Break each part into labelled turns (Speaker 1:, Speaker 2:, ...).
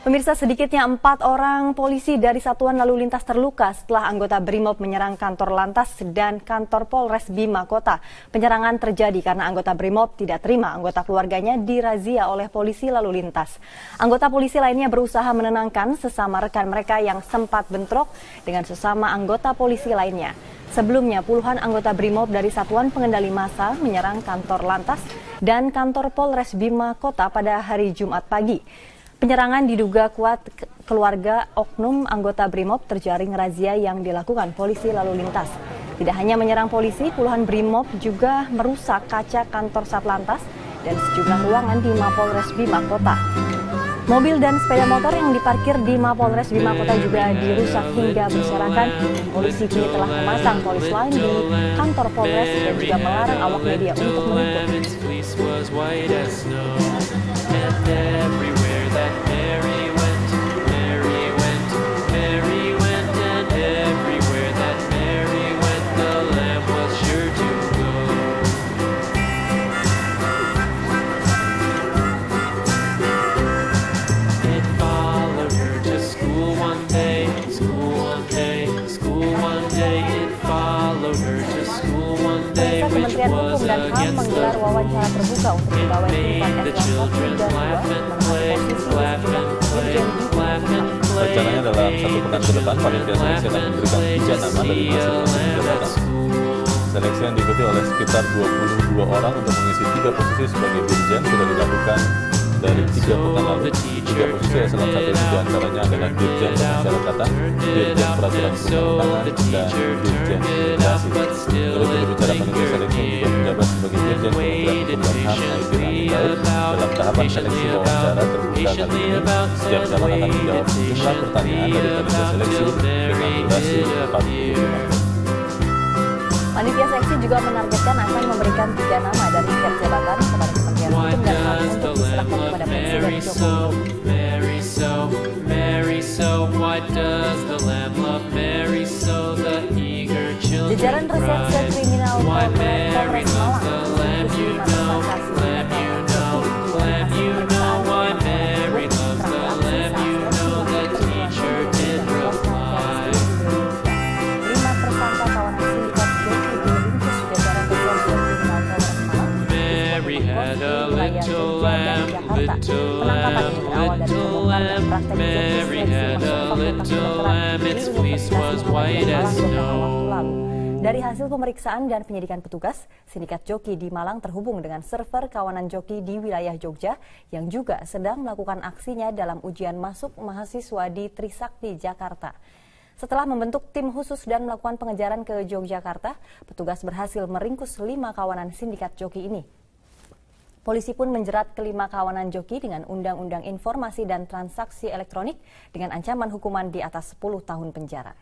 Speaker 1: Pemirsa, sedikitnya 4 orang polisi dari Satuan Lalu Lintas terluka setelah anggota BRIMOB menyerang kantor Lantas dan kantor Polres Bima Kota. Penyerangan terjadi karena anggota BRIMOB tidak terima anggota keluarganya dirazia oleh polisi lalu lintas. Anggota polisi lainnya berusaha menenangkan sesama rekan mereka yang sempat bentrok dengan sesama anggota polisi lainnya. Sebelumnya, puluhan anggota BRIMOB dari Satuan Pengendali Massa menyerang kantor Lantas dan kantor Polres Bima Kota pada hari Jumat pagi. Penyerangan diduga kuat keluarga oknum anggota BRIMOB terjaring razia yang dilakukan polisi lalu lintas. Tidak hanya menyerang polisi, puluhan BRIMOB juga merusak kaca kantor Satlantas dan sejumlah ruangan di Mapolres Bima Kota. Mobil dan sepeda motor yang diparkir di Mapolres Bima Kota juga dirusak hingga berserakan. Polisi kini telah memasang polis lain di kantor Polres dan juga melarang awak media untuk meliput. Kementerian Hukum dan HAM menggelar wawancara terbuka untuk pegawai tingkat eselon 1 dan 2
Speaker 2: Rencananya dalam 1 pekan ke depan, panitia seleksi akan memberikan 3 nama dari masing-masing jabatan. Seleksi yang diikuti oleh sekitar 22 orang untuk mengisi 3 posisi sebagai dirjen sudah dilakukan dari 3 pekan lalu. 3 posisi eselon 1 ini diantaranya adalah dirjen pemasyarakatan, dirjen peraturan perundang-undangan, dan dirjen imigrasi. Menurut juru bicara panitia seleksi juga menjabat sebagai dirjen Kementerian Hukum dan HAM Aidil Amin Daud. Dalam tahapan seleksi wawancara terbuka kali ini, setiap calon akan menjawab sejumlah pertanyaan dari panitia seleksi dengan durasi 45 menit.
Speaker 1: Panitia seleksi juga menargetkan akan memberikan 3 nama dari setiap jabatan kepada Kementerian Hukum dan HAM untuk diserahkan kepada Presiden Jokowi. Jajaran Reserse Kriminal Polres Malang Penangkapan ini berawal dari pembongkar praktek Dari hasil pemeriksaan dan penyidikan petugas, sindikat joki di Malang terhubung dengan server kawanan joki di wilayah Jogja yang juga sedang melakukan aksinya dalam ujian masuk mahasiswa di Trisakti, Jakarta. Setelah membentuk tim khusus dan melakukan pengejaran ke Yogyakarta, petugas berhasil meringkus 5 kawanan sindikat joki ini. Polisi pun menjerat kelima kawanan joki dengan Undang-Undang Informasi dan Transaksi Elektronik dengan ancaman hukuman di atas 10 tahun penjara.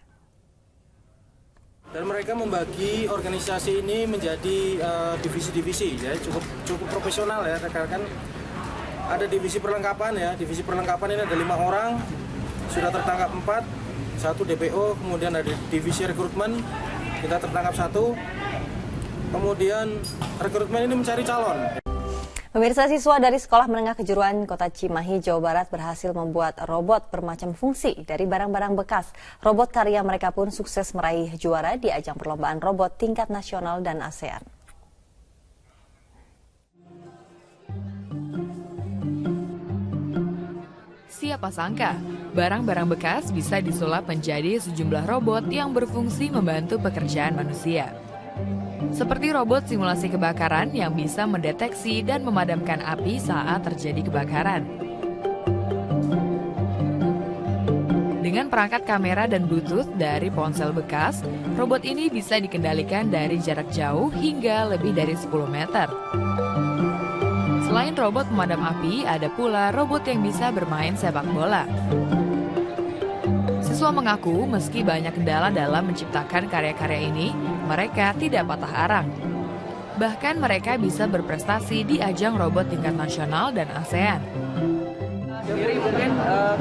Speaker 3: Dan mereka membagi organisasi ini menjadi divisi-divisi, ya cukup profesional ya. Rekan-rekan ada divisi perlengkapan ya. Divisi perlengkapan ini ada 5 orang, sudah tertangkap 4, 1 DPO, kemudian ada divisi rekrutmen, kita tertangkap 1. Kemudian rekrutmen ini mencari calon.
Speaker 1: Pemirsa, siswa dari Sekolah Menengah Kejuruan Kota Cimahi, Jawa Barat berhasil membuat robot bermacam fungsi dari barang-barang bekas. Robot karya mereka pun sukses meraih juara di ajang perlombaan robot tingkat nasional dan ASEAN.
Speaker 4: Siapa sangka, barang-barang bekas bisa disulap menjadi sejumlah robot yang berfungsi membantu pekerjaan manusia. Seperti robot simulasi kebakaran yang bisa mendeteksi dan memadamkan api saat terjadi kebakaran. Dengan perangkat kamera dan Bluetooth dari ponsel bekas, robot ini bisa dikendalikan dari jarak jauh hingga lebih dari 10 meter. Selain robot pemadam api, ada pula robot yang bisa bermain sepak bola. Siswa mengaku meski banyak kendala dalam menciptakan karya-karya ini, mereka tidak patah arang. Bahkan mereka bisa berprestasi di ajang robot tingkat nasional dan ASEAN.
Speaker 5: Sendiri mungkin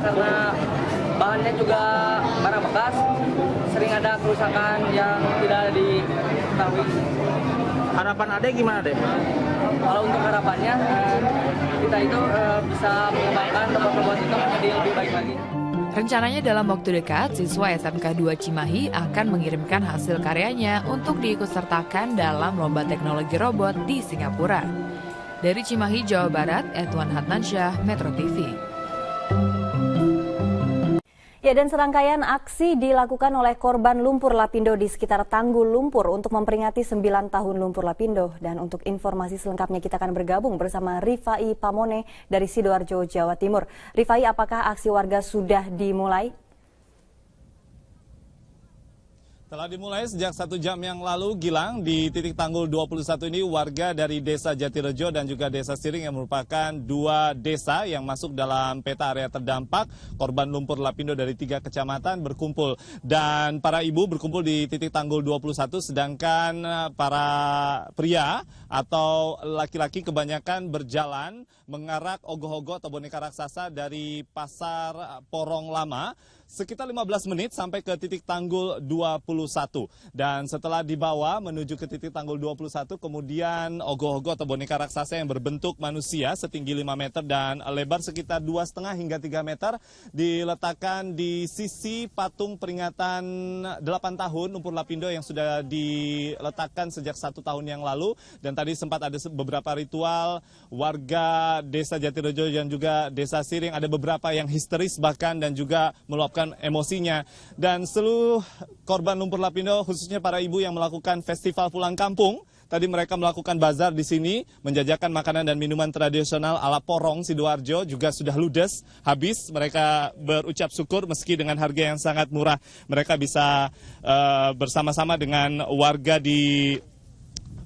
Speaker 5: karena bahannya juga barang bekas, sering ada kerusakan yang tidak diketahui.
Speaker 3: Harapan Ade gimana, Dek?
Speaker 5: Kalau untuk harapannya kita itu bisa mengembangkan robot-robot itu menjadi lebih baik lagi.
Speaker 4: Rencananya dalam waktu dekat, siswa SMK 2 Cimahi akan mengirimkan hasil karyanya untuk diikutsertakan dalam lomba teknologi robot di Singapura. Dari Cimahi, Jawa Barat, Edwan Hatnansyah, Metro TV.
Speaker 1: Ya, dan serangkaian aksi dilakukan oleh korban lumpur Lapindo di sekitar Tanggul Lumpur untuk memperingati 9 tahun lumpur Lapindo. Dan untuk informasi selengkapnya kita akan bergabung bersama Rifai Pamone dari Sidoarjo, Jawa Timur. Rifai, apakah aksi warga sudah dimulai?
Speaker 2: Telah dimulai sejak 1 jam yang lalu, Gilang, di titik Tanggul 21 ini warga dari Desa Jatirejo dan juga Desa Siring yang merupakan 2 desa yang masuk dalam peta area terdampak korban lumpur Lapindo dari 3 kecamatan berkumpul. Dan para ibu berkumpul di titik Tanggul 21, sedangkan para pria atau laki-laki kebanyakan berjalan mengarak ogoh-ogoh atau boneka raksasa dari Pasar Porong Lama sekitar 15 menit sampai ke titik Tanggul 21. Dan setelah dibawa menuju ke titik Tanggul 21, kemudian ogoh-ogoh atau boneka raksasa yang berbentuk manusia setinggi 5 meter dan lebar sekitar 2,5 hingga 3 meter diletakkan di sisi patung peringatan 8 tahun lumpur Lapindo yang sudah diletakkan sejak 1 tahun yang lalu. Dan tadi sempat ada beberapa ritual warga Desa Jatirejo dan juga Desa Siring, ada beberapa yang histeris bahkan dan juga meluapkan emosinya. Dan seluruh korban lumpur Lapindo, khususnya para ibu yang melakukan festival pulang kampung, tadi mereka melakukan bazar di sini, menjajakan makanan dan minuman tradisional ala Porong Sidoarjo, juga sudah ludes, habis. Mereka berucap syukur meski dengan harga yang sangat murah. Mereka bisa bersama-sama dengan warga di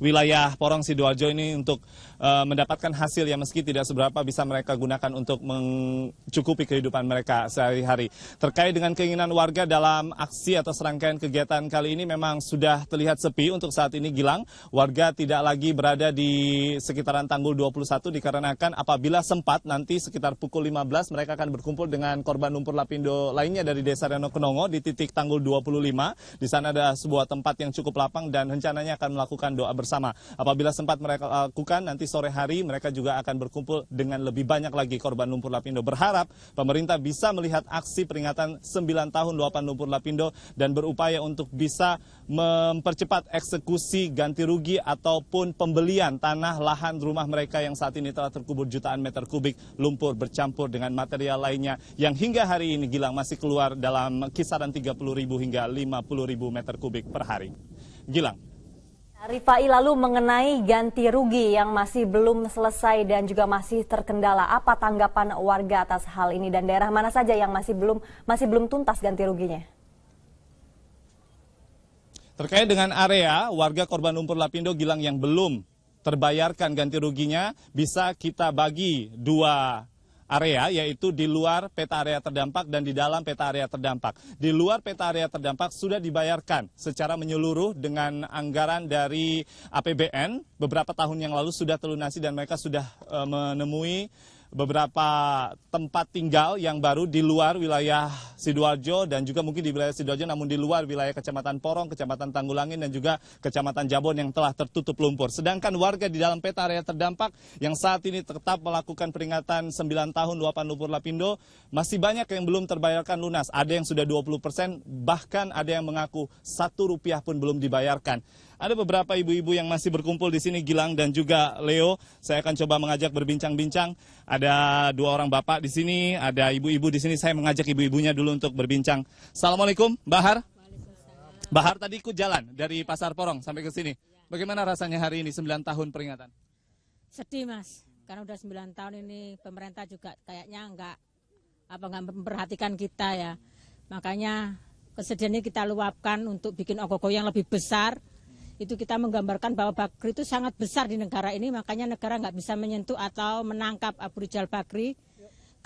Speaker 2: wilayah Porong Sidoarjo ini untuk mendapatkan hasil yang meski tidak seberapa bisa mereka gunakan untuk mencukupi kehidupan mereka sehari-hari. Terkait dengan keinginan warga dalam aksi atau serangkaian kegiatan kali ini memang sudah terlihat sepi untuk saat ini, Gilang. Warga tidak lagi berada di sekitaran Tanggul 21 dikarenakan apabila sempat nanti sekitar pukul 15 mereka akan berkumpul dengan korban lumpur Lapindo lainnya dari Desa Reno Kenongo di titik Tanggul 25. Di sana ada sebuah tempat yang cukup lapang dan rencananya akan melakukan doa bersama. Apabila sempat mereka lakukan, nanti sore hari mereka juga akan berkumpul dengan lebih banyak lagi korban lumpur Lapindo. Berharap pemerintah bisa melihat aksi peringatan 9 tahun luapan lumpur Lapindo dan berupaya untuk bisa mempercepat eksekusi ganti rugi ataupun pembelian tanah lahan rumah mereka yang saat ini telah terkubur jutaan meter kubik lumpur bercampur dengan material lainnya yang hingga hari ini, Gilang, masih keluar dalam kisaran 30.000 hingga 50.000 meter kubik per hari. Gilang.
Speaker 1: Rifai, lalu mengenai ganti rugi yang masih belum selesai dan juga masih terkendala, apa tanggapan warga atas hal ini dan daerah mana saja yang masih belum tuntas ganti ruginya?
Speaker 2: Terkait dengan area warga korban lumpur Lapindo, Gilang, yang belum terbayarkan ganti ruginya bisa kita bagi 2 area, yaitu di luar peta area terdampak dan di dalam peta area terdampak. Di luar peta area terdampak sudah dibayarkan secara menyeluruh dengan anggaran dari APBN. Beberapa tahun yang lalu sudah terlunasi dan mereka sudah menemui beberapa tempat tinggal yang baru di luar wilayah Sidoarjo dan juga mungkin di wilayah Sidoarjo namun di luar wilayah Kecamatan Porong, Kecamatan Tanggulangin dan juga Kecamatan Jabon yang telah tertutup lumpur. Sedangkan warga di dalam peta area terdampak yang saat ini tetap melakukan peringatan 9 tahun luapan lumpur Lapindo masih banyak yang belum terbayarkan lunas. Ada yang sudah 20%, bahkan ada yang mengaku Rp1 pun belum dibayarkan. Ada beberapa ibu-ibu yang masih berkumpul di sini, Gilang dan juga Leo. Saya akan coba mengajak berbincang-bincang. Ada 2 orang bapak di sini, ada ibu-ibu di sini. Saya mengajak ibu-ibunya dulu untuk berbincang. Assalamualaikum, Bahar. Bahar tadi ikut jalan dari Pasar Porong sampai ke sini. Bagaimana rasanya hari ini 9 tahun peringatan?
Speaker 6: Sedih, Mas. Karena udah 9 tahun ini pemerintah juga kayaknya nggak memperhatikan kita ya. Makanya kesedihan ini kita luapkan untuk bikin ogoh-ogoh yang lebih besar. Itu kita menggambarkan bahwa Bakri itu sangat besar di negara ini, makanya negara nggak bisa menyentuh atau menangkap Abu Rizal Bakri.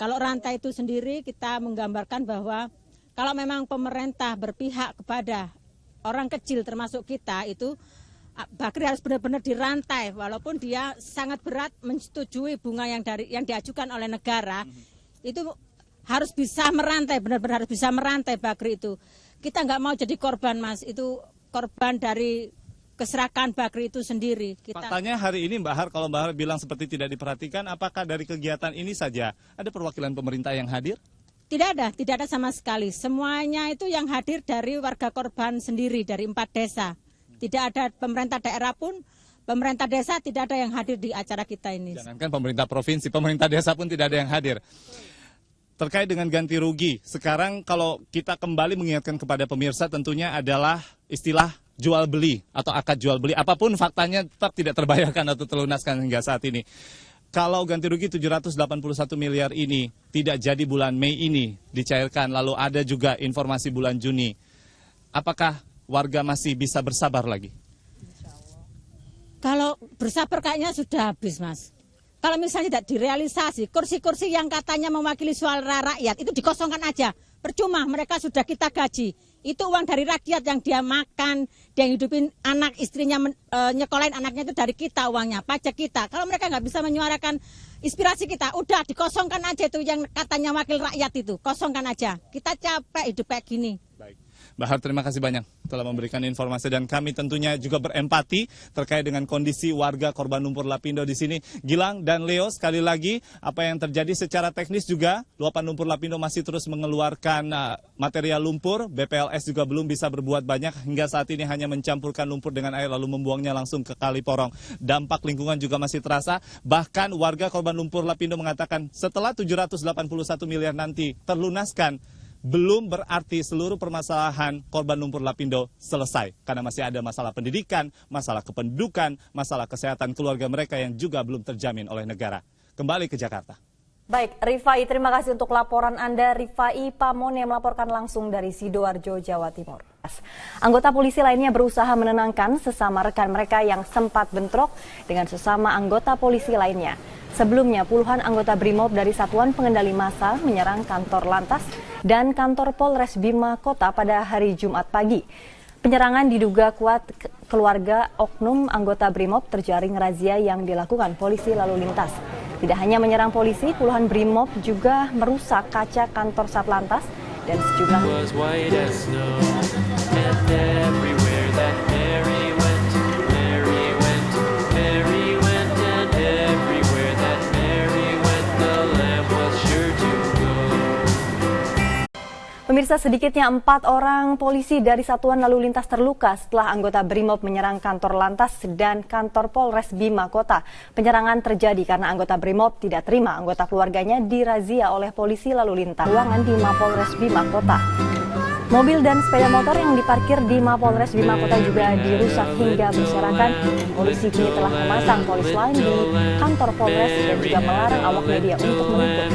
Speaker 6: Kalau rantai itu sendiri kita menggambarkan bahwa kalau memang pemerintah berpihak kepada orang kecil termasuk kita, itu Bakri harus benar-benar dirantai, walaupun dia sangat berat menyetujui bunga yang diajukan oleh negara, itu harus bisa merantai, benar-benar harus bisa merantai Bakri itu. Kita nggak mau jadi korban, Mas, itu korban dari keserakahan Bakri itu sendiri.
Speaker 7: Faktanya hari ini Mbak Har, kalau Mbak Har bilang seperti tidak diperhatikan, apakah dari kegiatan ini saja ada perwakilan pemerintah yang hadir?
Speaker 6: Tidak ada sama sekali. Semuanya itu yang hadir dari warga korban sendiri, dari 4 desa. Tidak ada pemerintah daerah pun, pemerintah desa tidak ada yang hadir di acara kita ini.
Speaker 7: Jangankan pemerintah provinsi, pemerintah desa pun tidak ada yang hadir. Terkait dengan ganti rugi, sekarang kalau kita kembali mengingatkan kepada pemirsa tentunya adalah istilah jual beli atau akad jual beli. Apapun faktanya tetap tidak terbayarkan atau terlunaskan hingga saat ini. Kalau ganti rugi 781 miliar ini tidak jadi bulan Mei ini dicairkan, lalu ada juga informasi bulan Juni, apakah warga masih bisa bersabar lagi?
Speaker 6: Kalau bersabar kayaknya sudah habis, Mas. Kalau misalnya tidak direalisasi, kursi-kursi yang katanya mewakili suara rakyat itu dikosongkan aja. Percuma, mereka sudah kita gaji. Itu uang dari rakyat yang dia makan, dia hidupin anak istrinya, nyekolahin anaknya itu dari kita uangnya, pajak kita. Kalau mereka nggak bisa menyuarakan inspirasi kita, udah dikosongkan aja itu yang katanya wakil rakyat itu. Kosongkan aja. Kita capek hidup kayak gini.
Speaker 7: Baik. Mbak Har, terima kasih banyak telah memberikan informasi dan kami tentunya juga berempati terkait dengan kondisi warga korban lumpur Lapindo di sini. Gilang dan Leo, sekali lagi apa yang terjadi secara teknis juga, luapan lumpur Lapindo masih terus mengeluarkan material lumpur. BPLS juga belum bisa berbuat banyak, hingga saat ini hanya mencampurkan lumpur dengan air lalu membuangnya langsung ke Kali Porong. Dampak lingkungan juga masih terasa, bahkan warga korban lumpur Lapindo mengatakan setelah 781 miliar nanti terlunaskan, belum berarti seluruh permasalahan korban lumpur Lapindo selesai. Karena masih ada masalah pendidikan, masalah kependudukan, masalah kesehatan keluarga mereka yang juga belum terjamin oleh negara. Kembali ke Jakarta.
Speaker 1: Baik, Rifai, terima kasih untuk laporan Anda. Rifai Pamon yang melaporkan langsung dari Sidoarjo, Jawa Timur. Anggota polisi lainnya berusaha menenangkan sesama rekan mereka yang sempat bentrok dengan sesama anggota polisi lainnya. Sebelumnya, puluhan anggota BRIMOB dari Satuan Pengendali Massa menyerang kantor Lantas dan kantor Polres Bima Kota pada hari Jumat pagi. Penyerangan diduga kuat keluarga oknum anggota BRIMOB terjaring razia yang dilakukan polisi lalu lintas. Tidak hanya menyerang polisi, puluhan BRIMOB juga merusak kaca kantor Satlantas dan sejumlah Pemirsa, sedikitnya 4 orang polisi dari Satuan Lalu Lintas terluka setelah anggota BRIMOB menyerang kantor Lantas dan kantor Polres Bima Kota. Penyerangan terjadi karena anggota BRIMOB tidak terima anggota keluarganya dirazia oleh polisi lalu lintas ruangan di Mapolres Bima Kota. Mobil dan sepeda motor yang diparkir di Mapolres Bima Kota juga dirusak hingga berserakan. Polisi kini telah memasang polis lain di kantor Polres dan juga melarang awak media untuk meliput.